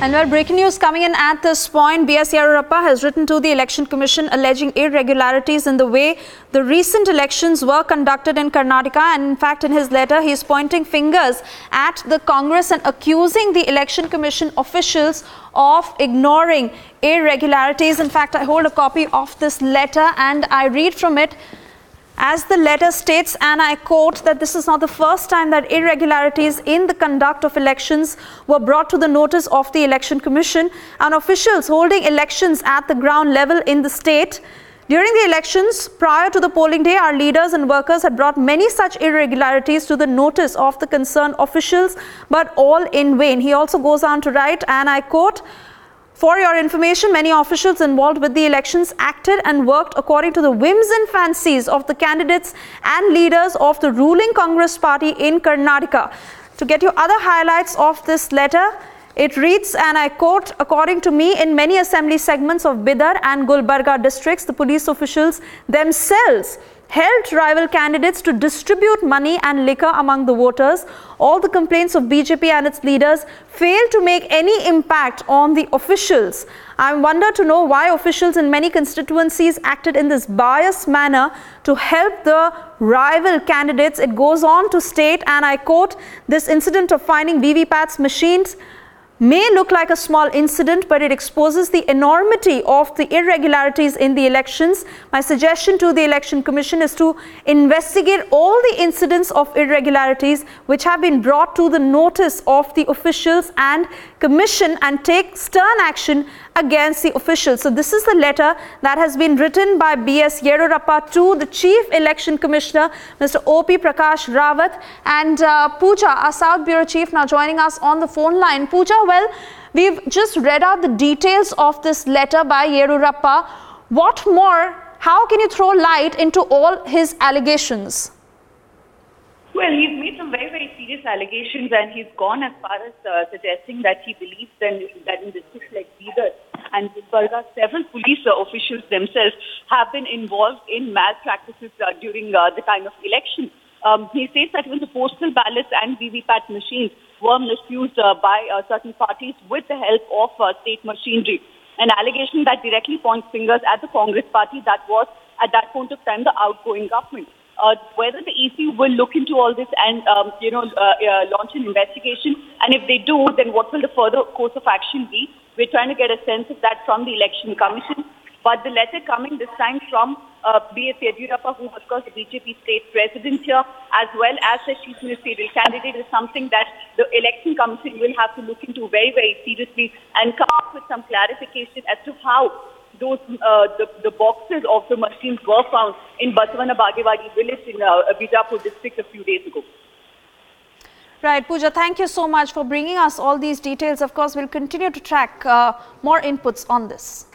And well, breaking news coming in at this point, B.S. Yeddyurappa has written to the Election Commission alleging irregularities in the way the recent elections were conducted in Karnataka. And in fact, in his letter, he is pointing fingers at the Congress and accusing the Election Commission officials of ignoring irregularities. In fact, I hold a copy of this letter and I read from it. As the letter states, and I quote, that this is not the first time that irregularities in the conduct of elections were brought to the notice of the Election Commission and officials holding elections at the ground level in the state. During the elections, prior to the polling day, our leaders and workers had brought many such irregularities to the notice of the concerned officials, but all in vain. He also goes on to write, and I quote, "For your information, many officials involved with the elections acted and worked according to the whims and fancies of the candidates and leaders of the ruling Congress party in Karnataka." To get you other highlights of this letter, it reads, and I quote, "According to me, in many assembly segments of Bidar and Gulbarga districts, the police officials themselves helped rival candidates to distribute money and liquor among the voters. All the complaints of BJP and its leaders failed to make any impact on the officials. I wonder to know why officials in many constituencies acted in this biased manner to help the rival candidates." It goes on to state, and I quote, "This incident of finding VVPAT's machines may look like a small incident, but it exposes the enormity of the irregularities in the elections. My suggestion to the Election Commission is to investigate all the incidents of irregularities which have been brought to the notice of the officials and Commission and take stern action against the officials." So this is the letter that has been written by B.S. Yeddyurappa to the Chief Election Commissioner, Mr. O.P. Prakash Rawat. And Pooja, our South Bureau Chief, now joining us on the phone line. Pooja, well, we've just read out the details of this letter by Yeddyurappa. What more? How can you throw light into all his allegations? Well, he's made some very, very serious allegations, and he's gone as far as suggesting that he believes that in districts like Bidar and Gulbarga, several police officials themselves have been involved in malpractices during the time of election. He says that even the postal ballots and VVPAT machines were misused by certain parties with the help of state machinery. An allegation that directly points fingers at the Congress party that was, at that point of time, the outgoing government. Whether the EC will look into all this and, launch an investigation, and if they do, then what will the further course of action be? We're trying to get a sense of that from the Election Commission. But the letter coming this time from B.S. Yeddyurappa, who, of course, the BJP state president here, as well as the chief ministerial candidate, is something that the Election Commission will have to look into very, very seriously and come up with some clarification as to how those the boxes of the machines were found in Basavana Bagewadi village in Bijapur district a few days ago. Right, Pooja, thank you so much for bringing us all these details. Of course, we'll continue to track more inputs on this.